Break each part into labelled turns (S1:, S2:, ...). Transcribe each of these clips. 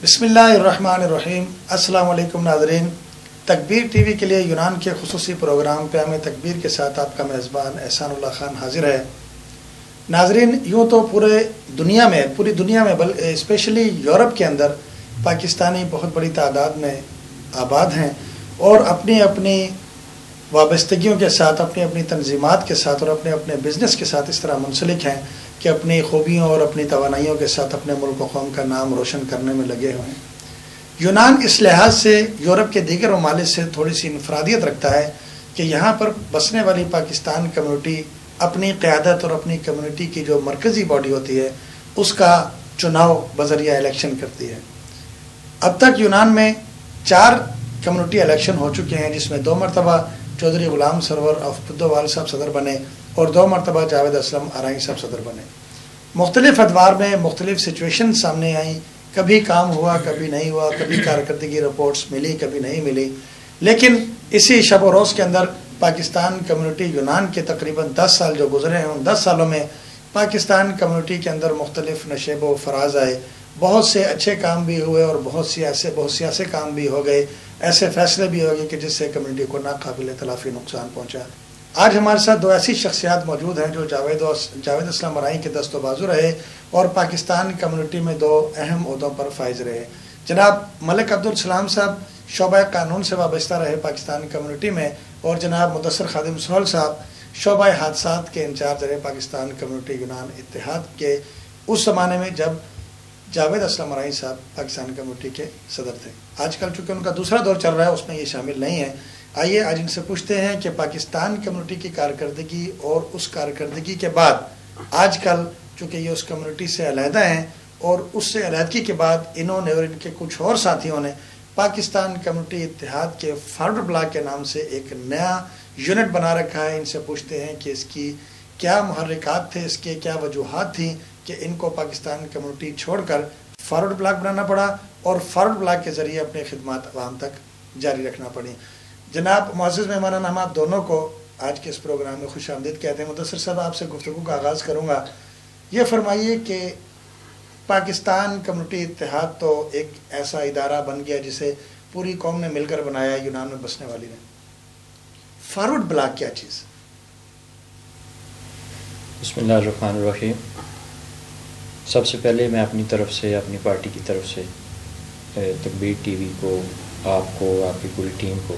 S1: بسم اللہ الرحمن الرحیم۔ السلام علیکم ناظرین، تکبیر ٹی وی کے لیے یونان کے خصوصی پروگرام پیام تکبیر کے ساتھ آپ کا میزبان احسان اللہ خان حاضر ہے۔ ناظرین، یوں تو پوری دنیا میں اسپیشلی یورپ کے اندر پاکستانی بہت بڑی تعداد میں آباد ہیں اور اپنی اپنی وابستگیوں کے ساتھ، اپنی اپنی تنظیمات کے ساتھ اور اپنے اپنے بزنس کے ساتھ اس طرح منسلک ہیں کہ اپنی خوبیوں اور اپنی توانائیوں کے ساتھ اپنے ملک و قوم کا نام روشن کرنے میں لگے ہوئے ہیں۔ یونان اس لحاظ سے یورپ کے دیگر ممالک سے تھوڑی سی انفرادیت رکھتا ہے کہ یہاں پر بسنے والی پاکستان کمیونٹی اپنی قیادت اور اپنی کمیونٹی کی جو مرکزی باڈی ہوتی ہے اس کا چناؤ بذریعہ الیکشن کرتی ہے۔ اب تک یونان میں 4 کمیونٹی الیکشن ہو چکے ہیں، جس میں 2 مرتبہ چودھری غلام سرور آف پدوال صاحب صدر بنے اور 2 مرتبہ جاوید اسلم آرائی صاحب صدر بنے۔ مختلف ادوار میں مختلف سچویشن سامنے آئیں، کبھی کام ہوا کبھی نہیں ہوا، کبھی کارکردگی رپورٹس ملی کبھی نہیں ملی، لیکن اسی شب و روز کے اندر پاکستان کمیونٹی یونان کے تقریباً 10 سال جو گزرے ہیں، ان 10 سالوں میں پاکستان کمیونٹی کے اندر مختلف نشیب و فراز آئے، بہت سے اچھے کام بھی ہوئے اور بہت سے ایسے کام بھی ہو گئے، ایسے فیصلے بھی ہو گئے کہ جس سے کمیونٹی کو ناقابل تلافی نقصان پہنچا۔ آج ہمارے ساتھ 2 ایسی شخصیات موجود ہیں جو جاوید اسلم آرائی کے دست و بازو رہے اور پاکستان کمیونٹی میں 2 اہم عہدوں پر فائز رہے۔ جناب ملک عبدالسلام صاحب شعبہ قانون سے وابستہ رہے پاکستان کمیونٹی میں، اور جناب مدثر خادم سہیل صاحب شعبہ حادثات کے انچارج رہے پاکستان کمیونٹی یونان اتحاد کے اس زمانے میں جب جاوید اسلم آرائی صاحب پاکستان کمیونٹی کے صدر تھے۔ آج کل چونکہ ان کا دوسرا دور چل رہا ہے، اس میں یہ شامل نہیں ہے۔ آئیے آج ان سے پوچھتے ہیں کہ پاکستان کمیونٹی کی کارکردگی اور اس کارکردگی کے بعد آج کل چونکہ یہ اس کمیونٹی سے علیحدہ ہیں اور اس سے علیحدگی کے بعد انہوں نے اور ان کے کچھ اور ساتھیوں نے پاکستان کمیونٹی اتحاد کے فارورڈ بلاک کے نام سے ایک نیا یونٹ بنا رکھا ہے۔ ان سے پوچھتے ہیں کہ اس کی کیا محرکات تھے، اس کے کیا وجوہات تھیں کہ ان کو پاکستان کمیونٹی چھوڑ کر فارورڈ بلاک بنانا پڑا اور فارورڈ بلاک کے ذریعے اپنے خدمات عوام تک جاری رکھنا پڑی۔ جناب معزز مہمانان، ہم آپ دونوں کو آج کے اس پروگرام میں خوش آمدید کہتے ہیں۔ مدثر صاحب، آپ سے گفتگو کا آغاز کروں گا۔ یہ فرمائیے کہ پاکستان کمیونٹی اتحاد تو ایک ایسا ادارہ بن گیا جسے پوری قوم نے مل کر بنایا، یونان میں بسنے والی نے۔ فارورڈ بلاک کیا چیز؟
S2: بسم اللہ الرحمن الرحیم۔ سب سے پہلے میں اپنی طرف سے، اپنی پارٹی کی طرف سے تکبیر ٹی وی کو، آپ کو، آپ کی پوری ٹیم کو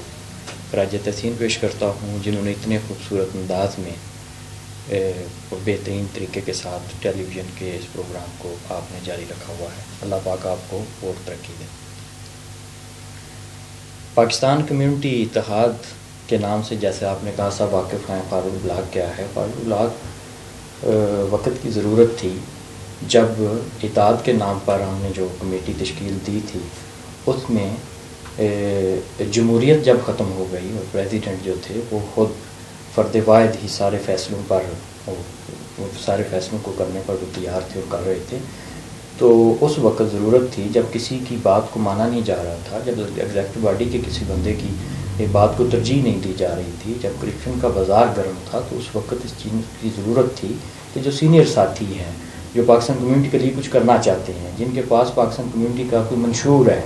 S2: خراج تحسین پیش کرتا ہوں، جنہوں نے اتنے خوبصورت انداز میں بہترین طریقے کے ساتھ ٹیلی ویژن کے اس پروگرام کو آپ نے جاری رکھا ہوا ہے۔ اللہ پاک آپ کو اور ترقی دے۔ پاکستان کمیونٹی اتحاد کے نام سے جیسے آپ نے کہا سب واقف ہیں، فارورڈ بلاک کیا ہے؟ فارورڈ بلاک وقت کی ضرورت تھی جب اتحاد کے نام پر ہم نے جو کمیٹی تشکیل دی تھی، اس میں جمہوریت جب ختم ہو گئی اور پریزیڈنٹ جو تھے وہ خود فرد واحد ہی سارے فیصلوں کو کرنے پر وہ تیار تھے اور کر رہے تھے، تو اس وقت ضرورت تھی جب کسی کی بات کو مانا نہیں جا رہا تھا، جب ایگزیکٹو باڈی کے کسی بندے کی بات کو ترجیح نہیں دی جا رہی تھی، جب کرپشن کا بازار گرم تھا، تو اس وقت اس چیز کی ضرورت تھی کہ جو سینئر ساتھی ہیں، جو پاکستان کمیونٹی کے لیے کچھ کرنا چاہتے ہیں، جن کے پاس پاکستان کمیونٹی کا کوئی منشور ہے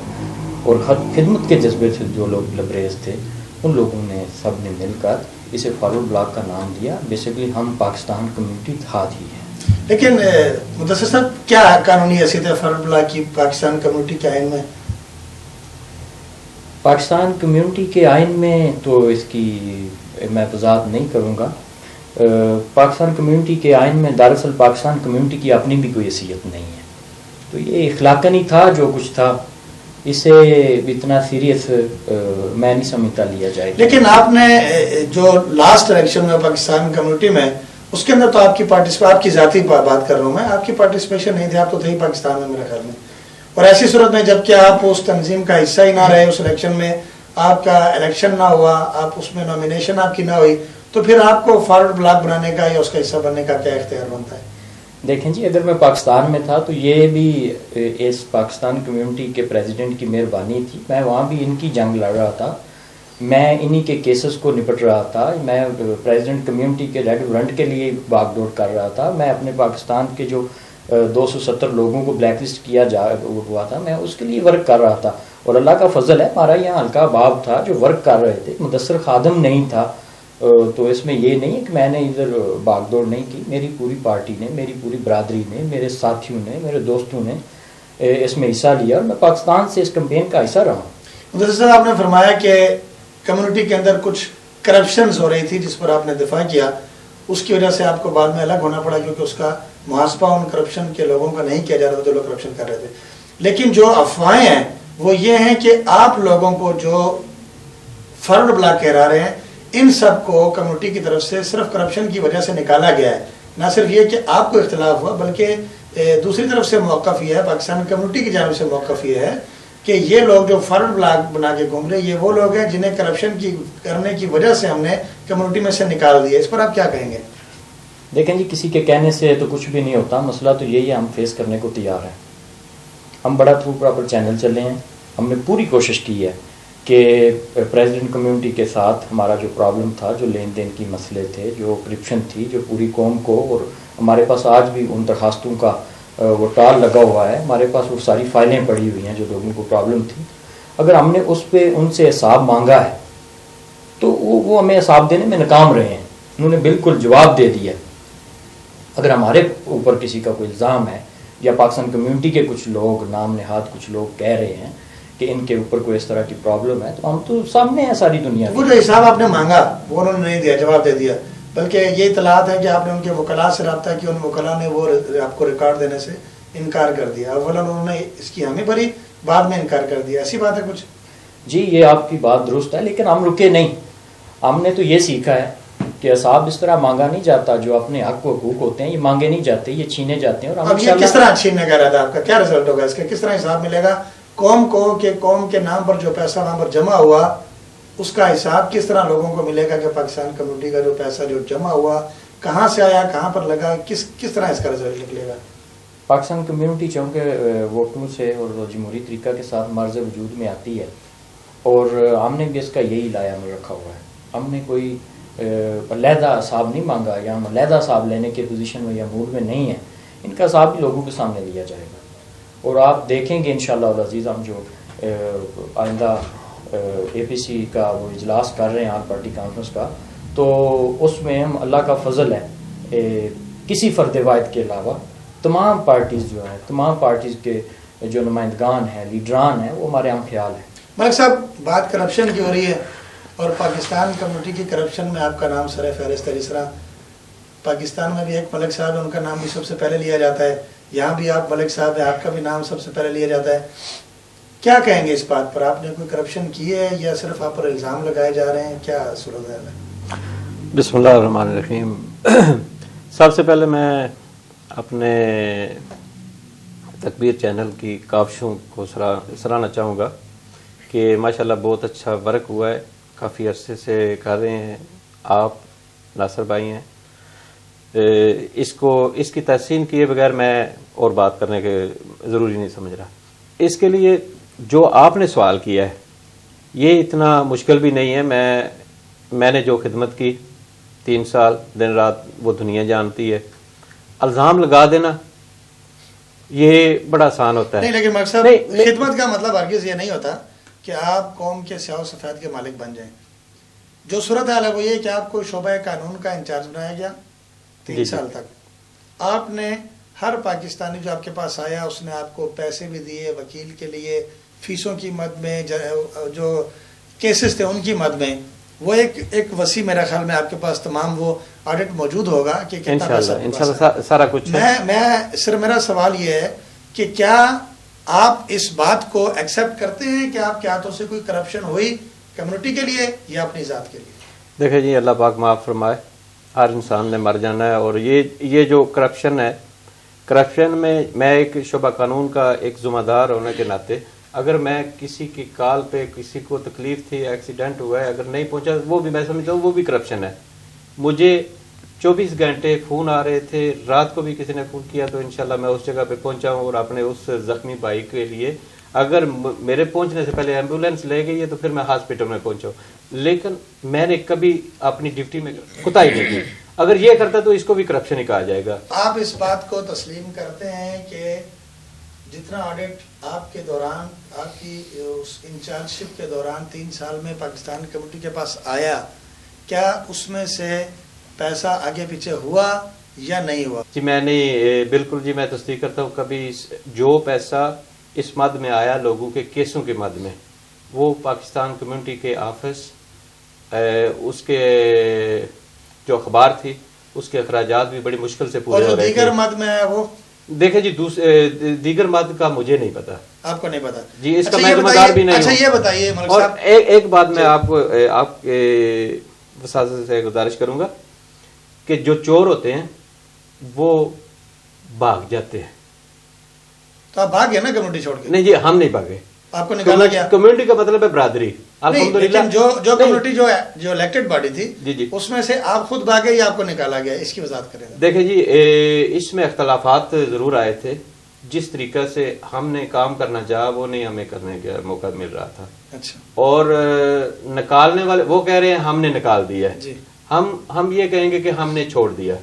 S2: اور خدمت کے جذبے سے جو لوگ لبریز تھے، ان لوگوں نے سب نے مل کر اسے فارورڈ بلاک کا نام دیا۔ بیسیکلی ہم پاکستان کمیونٹی اتحاد ہی ہیں۔
S1: لیکن مدثر صاحب، کیا قانونی حیثیت ہے فارورڈ بلاک کی پاکستان کمیونٹی کے آئین میں؟
S2: پاکستان کمیونٹی کے آئین میں تو اس کی میں وضاحت نہیں کروں گا۔ پاکستان کمیونٹی کے آئین میں دراصل پاکستان کمیونٹی کی اپنی بھی کوئی حیثیت نہیں ہے، تو یہ اخلاقاً ہی تھا جو کچھ تھا، اسے اتنا سیریس میں نہیں سمجھتا لیا جائے۔
S1: لیکن آپ نے جو لاسٹ الیکشن میں پاکستان کمیونٹی میں، اس کے اندر تو آپ کی ذاتی بات کر رہا ہوں میں، آپ کی پارٹیسپیشن نہیں تھی، آپ تو تھے ہی پاکستان میں میرے خیال میں، اور ایسی صورت میں جب کہ آپ اس تنظیم کا حصہ ہی نہ رہے، اس الیکشن میں آپ کا الیکشن نہ ہوا، آپ اس میں نامینیشن آپ کی نہ ہوئی، تو پھر آپ کو فارورڈ بلاک بنانے کا یا اس کا حصہ بننے کا کیا اختیار بنتا ہے؟
S2: دیکھیں جی، اگر میں پاکستان میں تھا تو یہ بھی اس پاکستان کمیونٹی کے پریزیڈنٹ کی مہربانی تھی، میں وہاں بھی ان کی جنگ لڑ رہا تھا، میں انہی کے کیسز کو نپٹ رہا تھا، میں پریزیڈنٹ کمیونٹی کے ریڈ وارنٹ کے لیے باغ دوڑ کر رہا تھا، میں اپنے پاکستان کے جو 270 لوگوں کو بلیک لسٹ کیا ہوا تھا، میں اس کے لیے ورک کر رہا تھا، اور اللہ کا فضل ہے ہمارا یہاں حلقہ باب تھا جو ورک کر رہے تھے، مدثر خادم نہیں تھا، تو اس میں یہ نہیں ہے کہ میں نے ادھر بھاگ دوڑ نہیں کی، میری پوری پارٹی نے، میری پوری برادری نے، میرے ساتھیوں نے، میرے دوستوں نے اس میں حصہ لیا، اور میں پاکستان سے اس کمپین کا حصہ رہا ہوں۔
S1: مدثر صاحب، آپ نے فرمایا کہ کمیونٹی کے اندر کچھ کرپشنز ہو رہی تھی جس پر آپ نے دفاع کیا، اس کی وجہ سے آپ کو بعد میں الگ ہونا پڑا کیونکہ اس کا محاسبہ ان کرپشن کے لوگوں کا نہیں کیا جا رہا تھا جو لوگ کرپشن کر رہے تھے، لیکن جو افواہیں ہیں وہ یہ ہیں کہ آپ لوگوں کو جو فارورڈ بلاک کہہ رہے ہیں ان سب کو کمیونٹی کی طرف سے صرف کرپشن کی وجہ سے نکالا گیا ہے، نہ صرف یہ کہ آپ کو اختلاف ہوا بلکہ دوسری طرف سے موقف یہ ہے، پاکستان کمیونٹی کی جانب سے موقف یہ ہے کہ یہ لوگ جو فارورڈ بلاک بنا کے گھوم رہے یہ وہ لوگ ہیں جنہیں کرپشن کی کرنے کی وجہ سے ہم نے کمیونٹی میں سے نکال دیا، اس پر آپ کیا کہیں گے؟
S2: دیکھیں جی، کسی کے کہنے سے تو کچھ بھی نہیں ہوتا، مسئلہ تو یہی ہے ہم فیس کرنے کو تیار ہیں، ہم بڑا تھرو پراپر چینل چلے ہیں، ہم نے پوری کوشش کی ہے کہ پریزیڈنٹ کمیونٹی کے ساتھ ہمارا جو پرابلم تھا، جو لین دین کی مسئلے تھے، جو کرپشن تھی، جو پوری قوم کو، اور ہمارے پاس آج بھی ان درخواستوں کا وہ ٹال لگا ہوا ہے، ہمارے پاس وہ ساری فائلیں پڑی ہوئی ہیں جو لوگوں کو پرابلم تھی، اگر ہم نے اس پہ ان سے حساب مانگا ہے تو وہ ہمیں حساب دینے میں ناکام رہے ہیں، انہوں نے بالکل جواب دے دیا۔ اگر ہمارے اوپر کسی کا کوئی الزام ہے یا پاکستان کمیونٹی کے کچھ لوگ نام نہاد کچھ لوگ کہہ رہے ہیں کہ ان کے اوپر کوئی اس طرح کی پرابلم ہے، تو ہم تو سامنے ہیں ساری دنیا
S1: وہ جو حساب آپ نے مانگا وہ انہوں نے نہیں دیا، جواب دے دیا، بلکہ یہ اطلاعات ہے کہ آپ نے ان کے وکلاء سے رابطہ کیا، ان وکلاء نے وہ آپ کو ریکارڈ دینے سے انکار کر دیا، اولا انہوں نے اس کی حامی بھری، بعد میں انکار کر دیا، ایسی بات ہے کچھ؟
S2: جی یہ آپ کی بات درست ہے، لیکن ہم رکے نہیں، ہم نے تو یہ سیکھا ہے کہ حساب اس طرح مانگا نہیں جاتا، جو اپنے حق و حقوق ہوتے ہیں یہ مانگے نہیں جاتے، یہ چھینے جاتے ہیں، اور
S1: اب یہ کس طرح چھیننے کا ارادہ آپ کا، کیا رزلٹ ہوگا اس کا، کس طرح حساب ملے گا قوم کو کہ قوم کے نام پر جو پیسہ وہاں پر جمع ہوا اس کا حساب کس طرح لوگوں کو ملے گا کہ پاکستان کمیونٹی کا جو پیسہ جو جمع ہوا کہاں سے آیا، کہاں پر لگا، کس طرح اس کا رزلٹ نکلے گا؟
S2: پاکستان کمیونٹی چونکہ ووٹوں سے اور جمہوری طریقہ کے ساتھ مرز وجود میں آتی ہے، اور ہم نے بھی اس کا یہی لایا میں رکھا ہوا ہے، ہم نے کوئی علیحدہ حساب نہیں مانگا، یا ہم علیحدہ حساب لینے کے پوزیشن میں یا موڈ میں نہیں ہیں، ان کا حساب بھی لوگوں کے سامنے لیا جائے گا، اور آپ دیکھیں گے انشاءاللہ العزیز ہم جو آئندہ اے پی سی کا وہ اجلاس کر رہے ہیں آل پارٹی کانفرنس کا، تو اس میں ہم اللہ کا فضل ہے کسی فرد واحد کے علاوہ تمام پارٹیز جو ہیں، تمام پارٹیز کے جو نمائندگان ہیں، لیڈران ہیں، وہ ہمارے ہم خیال ہیں۔
S1: ملک صاحب، بات کرپشن کی ہو رہی ہے اور پاکستان کمیونٹی کی کرپشن میں آپ کا نام سر فہرست ہے، جس طرح پاکستان میں بھی ایک ملک صاحب ہے ان کا نام بھی سب سے پہلے لیا جاتا ہے، یہاں بھی آپ ملک صاحب ہیں آپ کا بھی نام سب سے پہلے لیا جاتا ہے، کیا کہیں گے اس بات پر؟ آپ نے کوئی کرپشن کی ہے یا صرف آپ پر الزام لگائے جا رہے ہیں، کیا صورتحال ہے؟
S3: بسم اللہ الرحمن الرحیم۔ سب سے پہلے میں اپنے تکبیر چینل کی کاوشوں کو سراہنا چاہوں گا کہ ماشاءاللہ بہت اچھا ورک ہوا ہے، کافی عرصے سے کر رہے ہیں آپ، ناصر بھائی ہیں، اس کی تحسین کیے بغیر میں اور بات کرنے کے ضروری نہیں سمجھ رہا۔ اس کے لیے جو آپ نے سوال کیا ہے یہ اتنا مشکل بھی نہیں ہے، میں نے جو خدمت کی 3 سال دن رات وہ دنیا جانتی ہے، الزام لگا دینا یہ بڑا آسان ہوتا ہے۔
S1: نہیں، لیکن مقصد خدمت کا مطلب ہرگز یہ نہیں ہوتا کہ آپ قوم کے سیاہ و سفید کے مالک بن جائیں، جو صورتحال ہے وہ یہ کہ آپ کو شعبہ قانون کا انچارج بنایا گیا 3 سال تک، آپ نے ہر پاکستانی جو آپ کے پاس آیا اس نے آپ کو پیسے بھی دیے، وکیل کے لیے فیسوں کی مد میں، جو کیسز تھے ان کی مد میں، وہ ایک وسیع میرا خیال میں آپ کے پاس تمام وہ آڈٹ موجود ہوگا کہ کتنا پیسہ
S3: انشاءاللہ سارا کچھ۔
S1: میں صرف میرا سوال یہ ہے کہ کیا آپ اس بات کو ایکسیپٹ کرتے ہیں کہ آپ کے ہاتھوں سے کوئی کرپشن ہوئی کمیونٹی کے لیے یا اپنی ذات کے لیے؟
S3: دیکھیں جی، اللہ پاک معاف فرمائے، ہر انسان نے مر جانا ہے، اور یہ جو کرپشن ہے، کرپشن میں ایک شعبہ قانون کا ایک ذمہ دار ہونے کے ناطے اگر میں کسی کی کال پہ کسی کو تکلیف تھی، ایکسیڈنٹ ہوا ہے، اگر نہیں پہنچا، وہ بھی میں سمجھتا ہوں وہ بھی کرپشن ہے۔ مجھے 24 گھنٹے فون آ رہے تھے، رات کو بھی کسی نے فون کیا تو انشاءاللہ میں اس جگہ پہ پہنچا ہوں، اور اپنے اس زخمی بھائی کے لیے اگر میرے پہنچنے سے پہلے ایمبولینس لے گئی ہے تو پھر میں ہاسپٹل میں پہنچا ہوں، لیکن میں نے کبھی اپنی ڈیوٹی میں کوتاہی نہیں کی۔ اگر یہ کرتا تو اس کو بھی کرپشن ہی کہا جائے گا.
S1: آپ اس بات کو تسلیم کرتے ہیں کہ جتنا آڈٹ آپ کے دوران، آپ کی اس انچارجشپ کے دوران 3 سال میں پاکستان کمیونٹی کے پاس آیا، کیا اس میں سے پیسہ آگے پیچھے ہوا یا نہیں ہوا؟
S3: جی میں نہیں، بالکل جی میں تصدیق کرتا ہوں. کبھی جو پیسہ اس مد میں آیا لوگوں کے کیسوں کے مد میں، وہ پاکستان کمیونٹی کے آفس، اس کے جو اخبار تھی اس کے اخراجات بھی بڑی مشکل سے پورے ہو رہے تھے.
S1: دیگر مد میں آیا وہ
S3: دیکھیں جی دیگر مد کا مجھے نہیں پتا.
S1: آپ کو نہیں پتا
S3: جی، اس کا میں ذمہ دار بھی نہیں ہوں.
S1: اچھا یہ بتائیے ملک
S3: اور
S1: صاحب،
S3: ایک بات میں آپ کے وساطت سے گزارش کروں گا کہ جو چور ہوتے ہیں وہ بھاگ جاتے ہیں.
S1: تو آپ بھاگ گئے نا کمیونٹی چھوڑ کے؟
S3: نہیں جی، ہم نہیں بھاگے.
S1: آپ کو نکالا گیا؟
S3: کمیونٹی کا مطلب ہے برادری.
S1: نہیں، لیکن جو کمیونٹی جو الیکٹڈ باڈی تھی
S3: جی
S1: اس میں سے آپ خود بھاگے یا آپ کو نکالا گیا؟ اس کی وضاحت کریں.
S3: دیکھیں جی، اس میں اختلافات ضرور آئے تھے. جس طریقہ سے ہم نے کام کرنا چاہا وہ نہیں ہمیں کرنے کا موقع مل رہا تھا.
S1: اچھا.
S3: اور نکالنے والے وہ کہہ رہے ہیں ہم نے نکال دیا ہے.
S1: جی.
S3: ہم یہ کہیں گے کہ ہم نے چھوڑ دیا.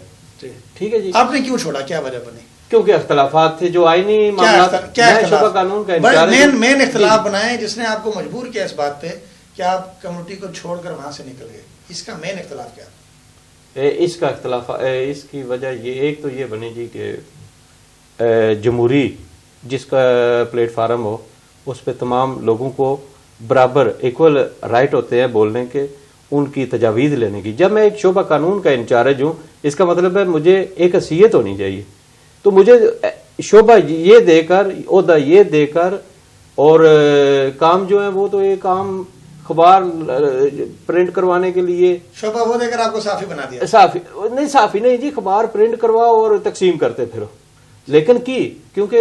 S1: جی.
S3: ٹھیک ہے جی.
S1: آپ نے کیوں چھوڑا؟ کیا وجہ بنی؟
S3: کیونکہ اختلافات تھے جو آئینی معاملات. میں شعبہ قانون کا
S1: مین اختلاف بنائے جس نے آپ کو مجبور کیا اس بات پہ کہ آپ کمیونٹی کو چھوڑ کر وہاں سے نکل گئے. اس کا مین اختلاف کیا؟
S3: اس کا اختلاف، اس کی وجہ یہ ایک تو یہ بنی جی کہ جمہوری جس کا پلیٹ فارم ہو اس پہ تمام لوگوں کو برابر ایکول رائٹ ہوتے ہیں بولنے کے، ان کی تجاویز لینے کی. جب میں ایک شعبہ قانون کا انچارج ہوں، اس کا مطلب ہے مجھے ایک حیثیت ہونی چاہیے. تو مجھے شعبہ یہ دے کر، عہدہ یہ دے کر، اور کام جو ہے وہ تو ایک عام اخبار پرنٹ کروانے کے لیے
S1: شعبہ وہ دے کر آپ کو صحافی بنا دیا.
S3: صحافی نہیں جی، اخبار پرنٹ کرواؤ اور تقسیم کرتے پھرو. لیکن کیونکہ